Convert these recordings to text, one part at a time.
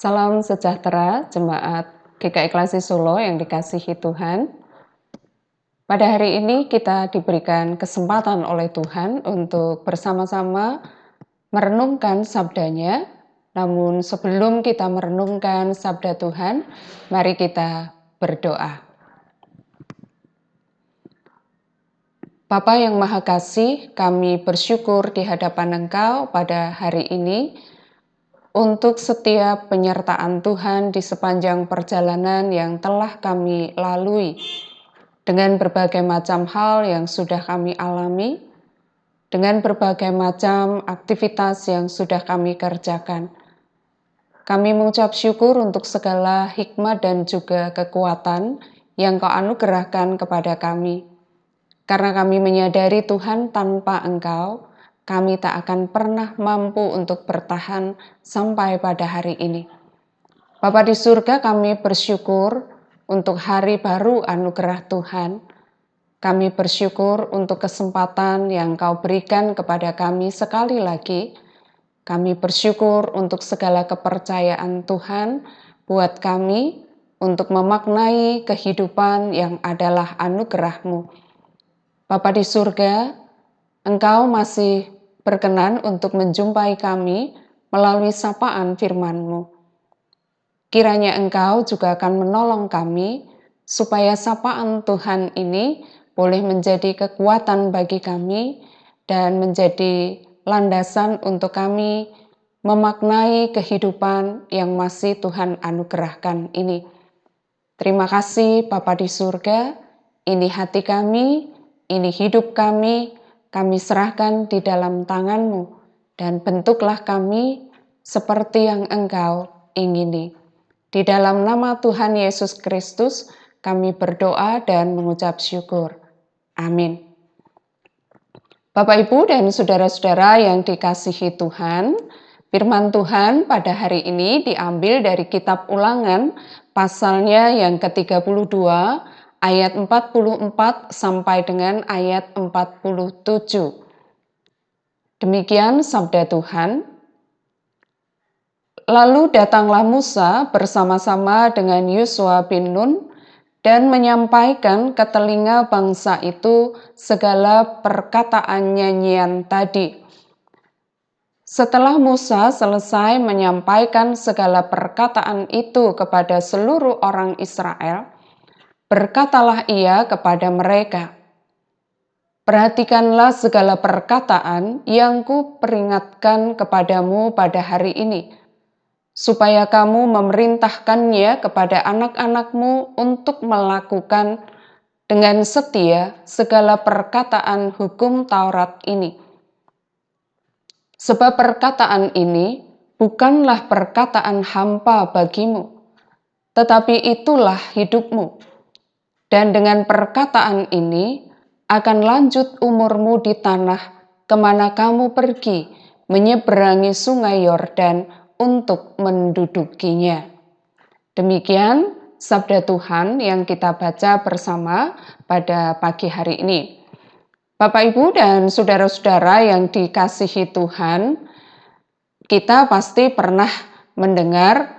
Salam sejahtera jemaat GKI Klasi Solo yang dikasihi Tuhan. Pada hari ini kita diberikan kesempatan oleh Tuhan untuk bersama-sama merenungkan sabdanya. Namun sebelum kita merenungkan sabda Tuhan, mari kita berdoa. Bapa yang Maha Kasih, kami bersyukur di hadapan Engkau pada hari ini untuk setiap penyertaan Tuhan di sepanjang perjalanan yang telah kami lalui, dengan berbagai macam hal yang sudah kami alami, dengan berbagai macam aktivitas yang sudah kami kerjakan. Kami mengucap syukur untuk segala hikmat dan juga kekuatan yang Kau anugerahkan kepada kami. Karena kami menyadari Tuhan, tanpa Engkau, kami tak akan pernah mampu untuk bertahan sampai pada hari ini. Bapa di surga, kami bersyukur untuk hari baru anugerah Tuhan. Kami bersyukur untuk kesempatan yang Kau berikan kepada kami sekali lagi. Kami bersyukur untuk segala kepercayaan Tuhan buat kami untuk memaknai kehidupan yang adalah anugerah-Mu. Bapa di surga, Engkau masih berkenan untuk menjumpai kami melalui sapaan firman-Mu. Kiranya Engkau juga akan menolong kami supaya sapaan Tuhan ini boleh menjadi kekuatan bagi kami dan menjadi landasan untuk kami memaknai kehidupan yang masih Tuhan anugerahkan ini. Terima kasih Bapa di surga, ini hati kami, ini hidup kami serahkan di dalam tangan-Mu, dan bentuklah kami seperti yang Engkau ingini. Di dalam nama Tuhan Yesus Kristus, kami berdoa dan mengucap syukur. Amin. Bapak, Ibu, dan saudara-saudara yang dikasihi Tuhan, firman Tuhan pada hari ini diambil dari kitab Ulangan, pasalnya yang ke-32, ayat 44 sampai dengan ayat 47. Demikian sabda Tuhan. Lalu datanglah Musa bersama-sama dengan Yosua bin Nun dan menyampaikan ke telinga bangsa itu segala perkataan nyanyian tadi. Setelah Musa selesai menyampaikan segala perkataan itu kepada seluruh orang Israel, berkatalah ia kepada mereka, "Perhatikanlah segala perkataan yang kuperingatkan kepadamu pada hari ini, supaya kamu memerintahkannya kepada anak-anakmu untuk melakukan dengan setia segala perkataan hukum Taurat ini. Sebab perkataan ini bukanlah perkataan hampa bagimu, tetapi itulah hidupmu. Dan dengan perkataan ini akan lanjut umurmu di tanah kemana kamu pergi menyeberangi sungai Yordan untuk mendudukinya." Demikian sabda Tuhan yang kita baca bersama pada pagi hari ini. Bapak, Ibu, dan saudara-saudara yang dikasihi Tuhan, kita pasti pernah mendengar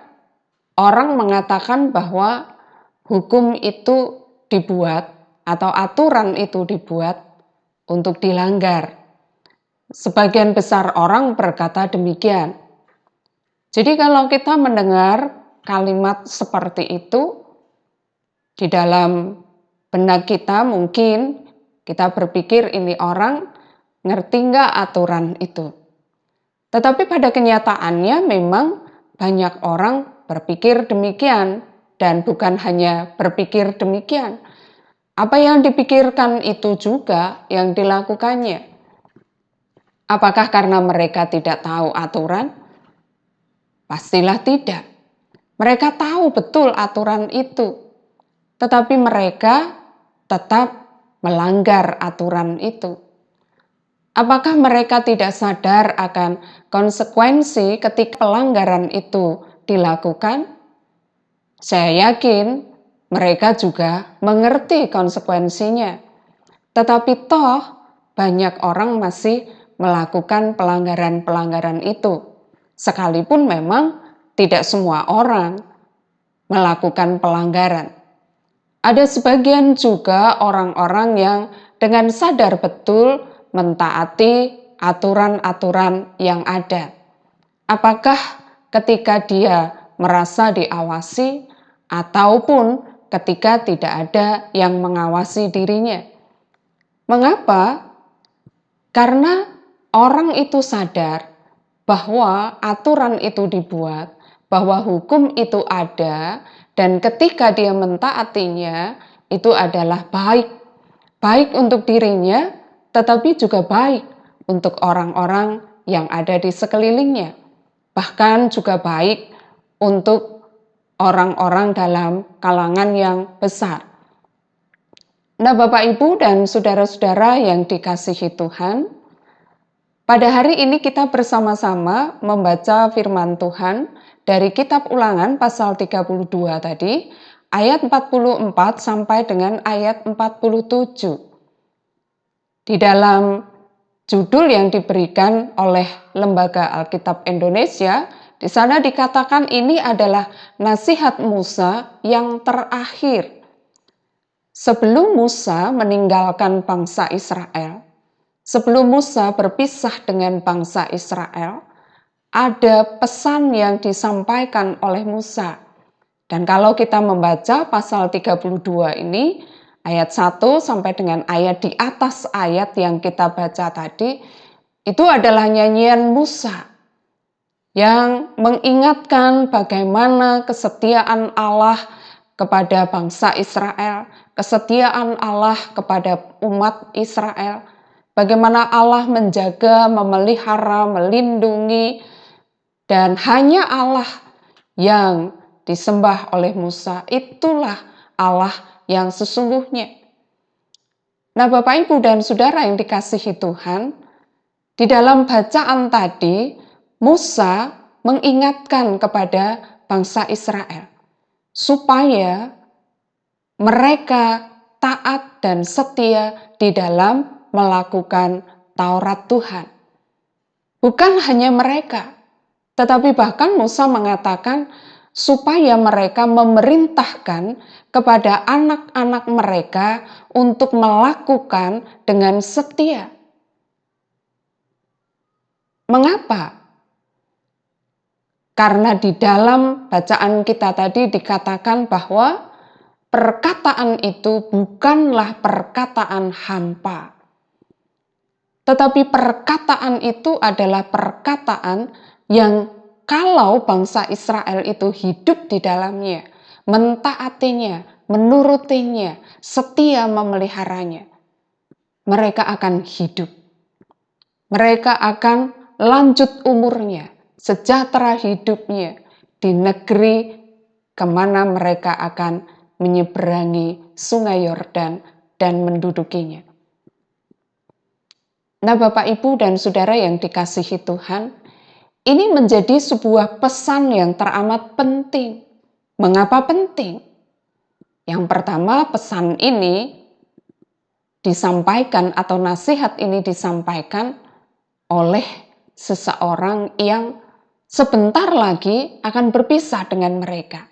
orang mengatakan bahwa hukum itu dibuat atau aturan itu dibuat untuk dilanggar. Sebagian besar orang berkata demikian. Jadi kalau kita mendengar kalimat seperti itu, di dalam benak kita mungkin kita berpikir ini orang ngerti nggak aturan itu. Tetapi pada kenyataannya memang banyak orang berpikir demikian, dan bukan hanya berpikir demikian. Apa yang dipikirkan itu juga yang dilakukannya. Apakah karena mereka tidak tahu aturan? Pastilah tidak. Mereka tahu betul aturan itu, tetapi mereka tetap melanggar aturan itu. Apakah mereka tidak sadar akan konsekuensi ketika pelanggaran itu dilakukan? Saya yakin mereka juga mengerti konsekuensinya. Tetapi toh banyak orang masih melakukan pelanggaran-pelanggaran itu. Sekalipun memang tidak semua orang melakukan pelanggaran. Ada sebagian juga orang-orang yang dengan sadar betul mentaati aturan-aturan yang ada. Apakah ketika dia merasa diawasi ataupun ketika tidak ada yang mengawasi dirinya. Mengapa? Karena orang itu sadar bahwa aturan itu dibuat, bahwa hukum itu ada, dan ketika dia mentaatinya, itu adalah baik. Baik untuk dirinya, tetapi juga baik untuk orang-orang yang ada di sekelilingnya. Bahkan juga baik untuk orang-orang dalam kalangan yang besar. Nah, Bapak, Ibu, dan saudara-saudara yang dikasihi Tuhan, pada hari ini kita bersama-sama membaca firman Tuhan dari kitab Ulangan pasal 32 tadi, ayat 44 sampai dengan ayat 47. Di dalam judul yang diberikan oleh Lembaga Alkitab Indonesia, di sana dikatakan ini adalah nasihat Musa yang terakhir. Sebelum Musa meninggalkan bangsa Israel, sebelum Musa berpisah dengan bangsa Israel, ada pesan yang disampaikan oleh Musa. Dan kalau kita membaca pasal 32 ini, ayat 1 sampai dengan ayat di atas ayat yang kita baca tadi, itu adalah nyanyian Musa yang mengingatkan bagaimana kesetiaan Allah kepada bangsa Israel, kesetiaan Allah kepada umat Israel, bagaimana Allah menjaga, memelihara, melindungi, dan hanya Allah yang disembah oleh Musa, itulah Allah yang sesungguhnya. Nah, Bapak, Ibu, dan Saudara yang dikasihi Tuhan, di dalam bacaan tadi, Musa mengingatkan kepada bangsa Israel supaya mereka taat dan setia di dalam melakukan Taurat Tuhan. Bukan hanya mereka, tetapi bahkan Musa mengatakan supaya mereka memerintahkan kepada anak-anak mereka untuk melakukan dengan setia. Mengapa? Karena di dalam bacaan kita tadi dikatakan bahwa perkataan itu bukanlah perkataan hampa, tetapi perkataan itu adalah perkataan yang kalau bangsa Israel itu hidup di dalamnya, mentaatinya, menurutinya, setia memeliharanya, mereka akan hidup. Mereka akan lanjut umurnya, sejahtera hidupnya di negeri kemana mereka akan menyeberangi sungai Yordan dan mendudukinya. Nah, Bapak, Ibu, dan Saudara yang dikasihi Tuhan, ini menjadi sebuah pesan yang teramat penting. Mengapa penting? Yang pertama, pesan ini disampaikan atau nasihat ini disampaikan oleh seseorang yang sebentar lagi akan berpisah dengan mereka.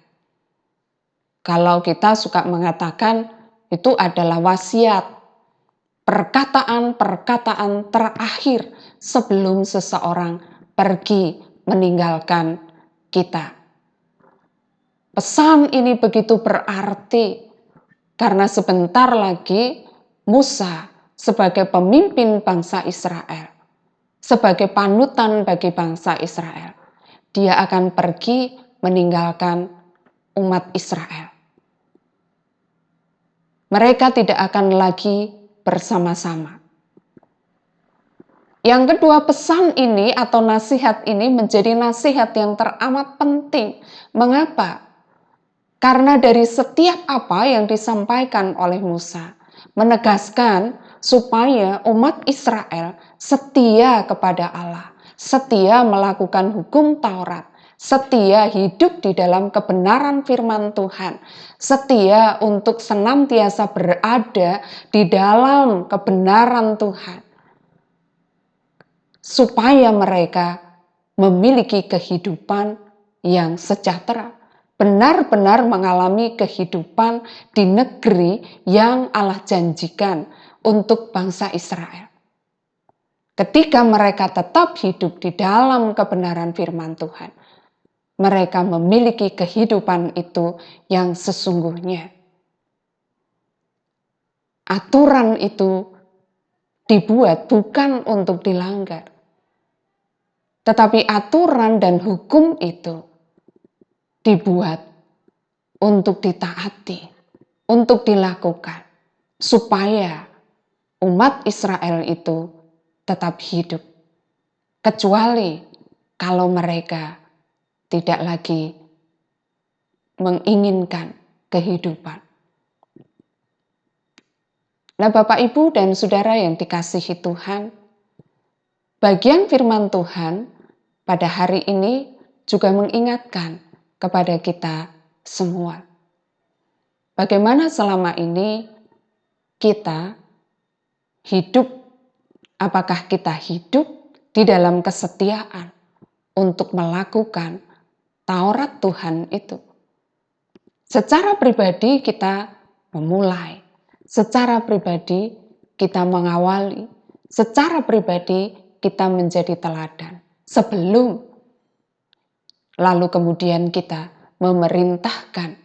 Kalau kita suka mengatakan itu adalah wasiat, perkataan-perkataan terakhir sebelum seseorang pergi meninggalkan kita. Pesan ini begitu berarti karena sebentar lagi Musa sebagai pemimpin bangsa Israel, sebagai panutan bagi bangsa Israel, dia akan pergi meninggalkan umat Israel. Mereka tidak akan lagi bersama-sama. Yang kedua, pesan ini atau nasihat ini menjadi nasihat yang teramat penting. Mengapa? Karena dari setiap apa yang disampaikan oleh Musa, menegaskan supaya umat Israel setia kepada Allah, setia melakukan hukum Taurat, setia hidup di dalam kebenaran firman Tuhan, setia untuk senantiasa berada di dalam kebenaran Tuhan, supaya mereka memiliki kehidupan yang sejahtera, benar-benar mengalami kehidupan di negeri yang Allah janjikan untuk bangsa Israel. Ketika mereka tetap hidup di dalam kebenaran firman Tuhan, mereka memiliki kehidupan itu yang sesungguhnya. Aturan itu dibuat bukan untuk dilanggar, tetapi aturan dan hukum itu dibuat untuk ditaati, untuk dilakukan, supaya umat Israel itu tetap hidup. Kecuali kalau mereka tidak lagi menginginkan kehidupan. Nah, Bapak, Ibu, dan Saudara yang dikasihi Tuhan, bagian firman Tuhan pada hari ini juga mengingatkan kepada kita semua. Bagaimana selama ini kita hidup, apakah kita hidup di dalam kesetiaan untuk melakukan Taurat Tuhan itu. Secara pribadi kita memulai, secara pribadi kita mengawali, secara pribadi kita menjadi teladan. Sebelum lalu kemudian kita memerintahkan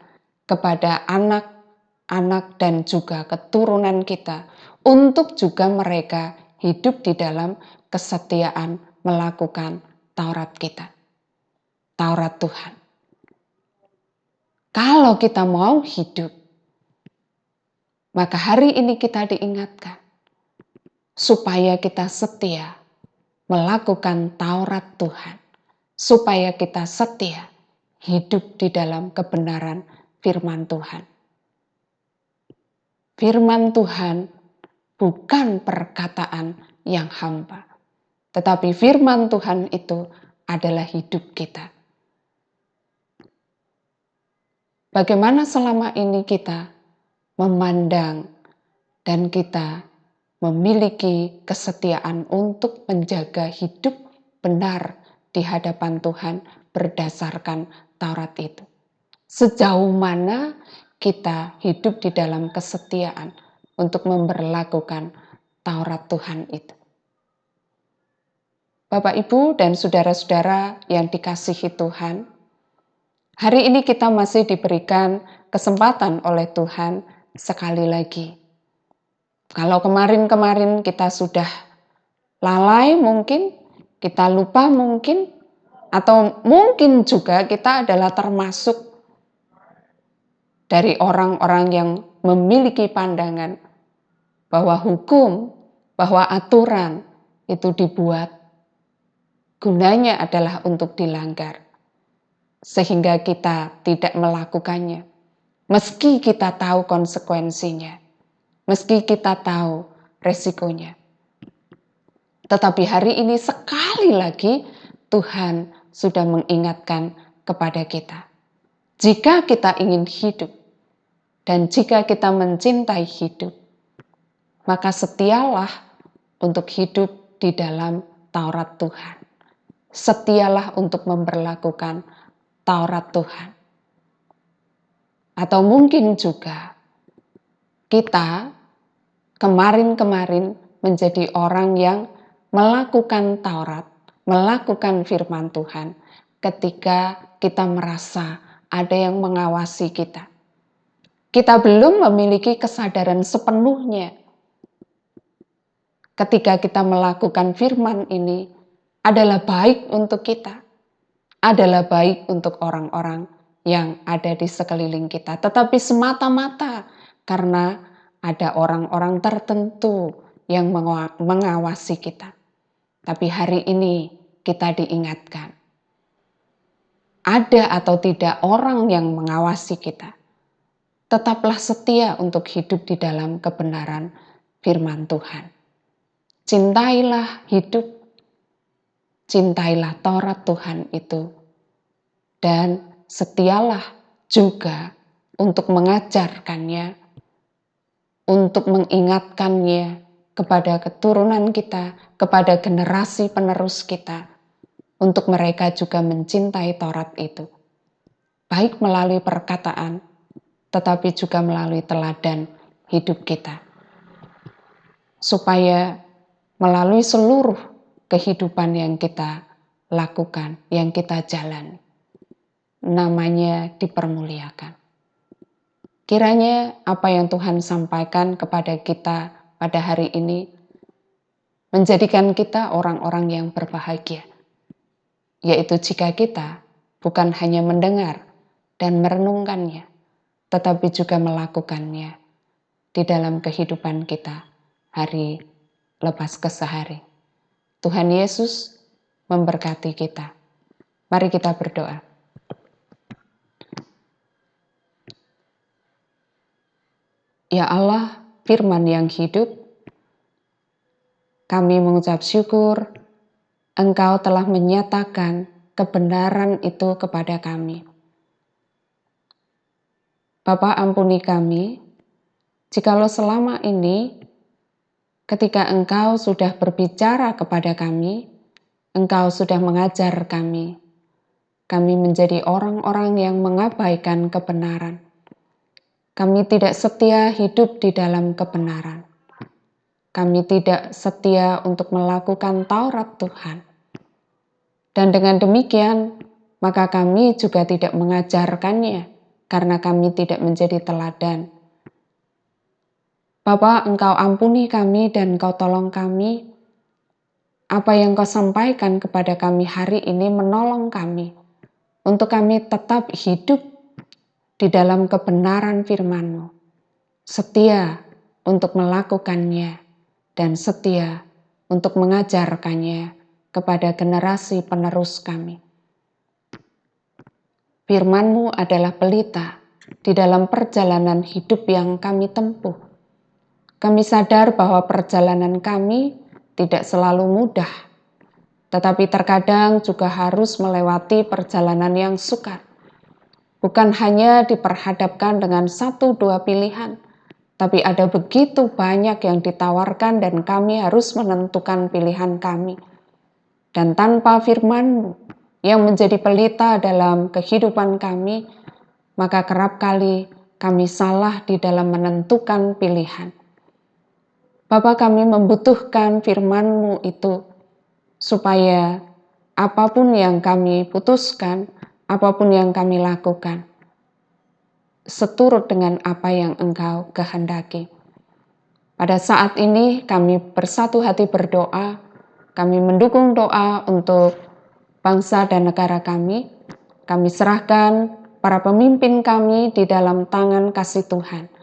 kepada anak-anak dan juga keturunan kita untuk juga mereka hidup di dalam kesetiaan melakukan Taurat kita, Taurat Tuhan. Kalau kita mau hidup, maka hari ini kita diingatkan supaya kita setia melakukan Taurat Tuhan, supaya kita setia hidup di dalam kebenaran firman Tuhan. Firman Tuhan bukan perkataan yang hampa, tetapi firman Tuhan itu adalah hidup kita. Bagaimana selama ini kita memandang dan kita memiliki kesetiaan untuk menjaga hidup benar di hadapan Tuhan berdasarkan Taurat itu. Sejauh mana kita hidup di dalam kesetiaan untuk memberlakukan Taurat Tuhan itu. Bapak, Ibu, dan saudara-saudara yang dikasihi Tuhan, hari ini kita masih diberikan kesempatan oleh Tuhan sekali lagi. Kalau kemarin-kemarin kita sudah lalai mungkin, kita lupa mungkin, atau mungkin juga kita adalah termasuk dari orang-orang yang memiliki pandangan bahwa hukum, bahwa aturan itu dibuat gunanya adalah untuk dilanggar. Sehingga kita tidak melakukannya. Meski kita tahu konsekuensinya. Meski kita tahu resikonya. Tetapi hari ini sekali lagi Tuhan sudah mengingatkan kepada kita. Jika kita ingin hidup dan jika kita mencintai hidup, maka setialah untuk hidup di dalam Taurat Tuhan. Setialah untuk memperlakukan Taurat Tuhan. Atau mungkin juga kita kemarin-kemarin menjadi orang yang melakukan Taurat, melakukan firman Tuhan ketika kita merasa ada yang mengawasi kita. Kita belum memiliki kesadaran sepenuhnya ketika kita melakukan firman ini adalah baik untuk kita, adalah baik untuk orang-orang yang ada di sekeliling kita. Tetapi semata-mata karena ada orang-orang tertentu yang mengawasi kita. Tapi hari ini kita diingatkan, ada atau tidak orang yang mengawasi kita, tetaplah setia untuk hidup di dalam kebenaran firman Tuhan. Cintailah hidup, cintailah Taurat Tuhan itu, dan setialah juga untuk mengajarkannya, untuk mengingatkannya kepada keturunan kita, kepada generasi penerus kita, untuk mereka juga mencintai Taurat itu, baik melalui perkataan, tetapi juga melalui teladan hidup kita. Supaya melalui seluruh kehidupan yang kita lakukan, yang kita jalani, namanya dipermuliakan. Kiranya apa yang Tuhan sampaikan kepada kita pada hari ini menjadikan kita orang-orang yang berbahagia, yaitu jika kita bukan hanya mendengar dan merenungkannya, tetapi juga melakukannya di dalam kehidupan kita hari lepas kesehari. Tuhan Yesus memberkati kita. Mari kita berdoa. Ya Allah, Firman yang hidup, kami mengucap syukur Engkau telah menyatakan kebenaran itu kepada kami. Bapa, ampuni kami, jikalau selama ini ketika Engkau sudah berbicara kepada kami, Engkau sudah mengajar kami menjadi orang-orang yang mengabaikan kebenaran. Kami tidak setia hidup di dalam kebenaran. Kami tidak setia untuk melakukan Taurat Tuhan. Dan dengan demikian, maka kami juga tidak mengajarkannya, karena kami tidak menjadi teladan. Bapa, Engkau ampuni kami dan Engkau tolong kami. Apa yang Kau sampaikan kepada kami hari ini menolong kami, untuk kami tetap hidup di dalam kebenaran firman-Mu, setia untuk melakukannya, dan setia untuk mengajarkannya kepada generasi penerus kami. Firman-Mu adalah pelita di dalam perjalanan hidup yang kami tempuh. Kami sadar bahwa perjalanan kami tidak selalu mudah, tetapi terkadang juga harus melewati perjalanan yang sukar. Bukan hanya diperhadapkan dengan 1-2 pilihan, tapi ada begitu banyak yang ditawarkan dan kami harus menentukan pilihan kami. Dan tanpa firman-Mu yang menjadi pelita dalam kehidupan kami, maka kerap kali kami salah di dalam menentukan pilihan. Bapa, kami membutuhkan firman-Mu itu, supaya apapun yang kami putuskan, apapun yang kami lakukan, seturut dengan apa yang Engkau kehendaki. Pada saat ini kami bersatu hati berdoa, kami mendukung doa untuk bangsa dan negara kami. Kami serahkan para pemimpin kami di dalam tangan kasih Tuhan.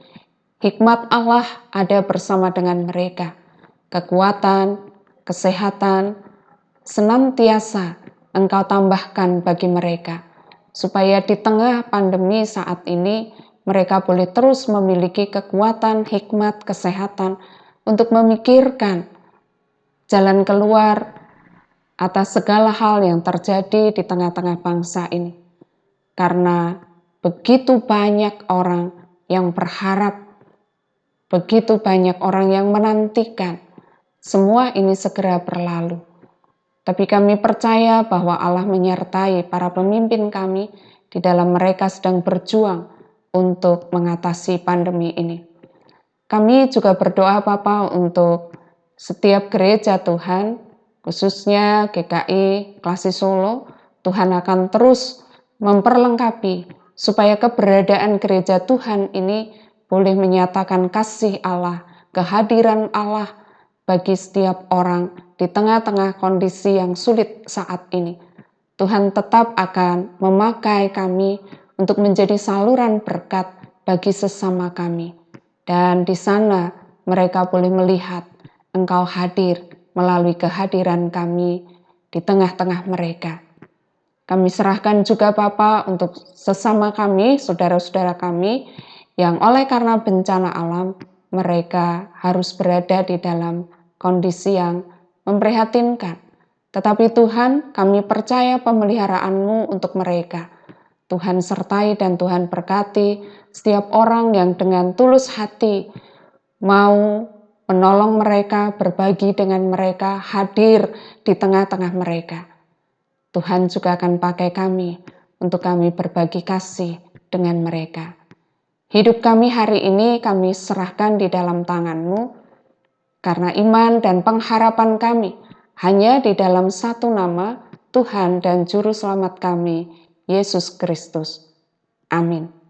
Hikmat Allah ada bersama dengan mereka. Kekuatan, kesehatan, senantiasa Engkau tambahkan bagi mereka, supaya di tengah pandemi saat ini mereka boleh terus memiliki kekuatan, hikmat, kesehatan untuk memikirkan jalan keluar atas segala hal yang terjadi di tengah-tengah bangsa ini. Karena begitu banyak orang yang berharap, begitu banyak orang yang menantikan semua ini segera berlalu. Tapi kami percaya bahwa Allah menyertai para pemimpin kami di dalam mereka sedang berjuang untuk mengatasi pandemi ini. Kami juga berdoa Bapa untuk setiap gereja Tuhan, khususnya GKI Klasi Solo. Tuhan akan terus memperlengkapi supaya keberadaan gereja Tuhan ini boleh menyatakan kasih Allah, kehadiran Allah bagi setiap orang di tengah-tengah kondisi yang sulit saat ini. Tuhan tetap akan memakai kami untuk menjadi saluran berkat bagi sesama kami. Dan di sana mereka boleh melihat Engkau hadir melalui kehadiran kami di tengah-tengah mereka. Kami serahkan juga Bapa untuk sesama kami, saudara-saudara kami, yang oleh karena bencana alam, mereka harus berada di dalam kondisi yang memprihatinkan. Tetapi Tuhan, kami percaya pemeliharaan-Mu untuk mereka. Tuhan sertai dan Tuhan berkati setiap orang yang dengan tulus hati mau menolong mereka, berbagi dengan mereka, hadir di tengah-tengah mereka. Tuhan juga akan pakai kami untuk kami berbagi kasih dengan mereka. Hidup kami hari ini kami serahkan di dalam tangan-Mu, karena iman dan pengharapan kami hanya di dalam satu nama, Tuhan dan Juru Selamat kami, Yesus Kristus. Amin.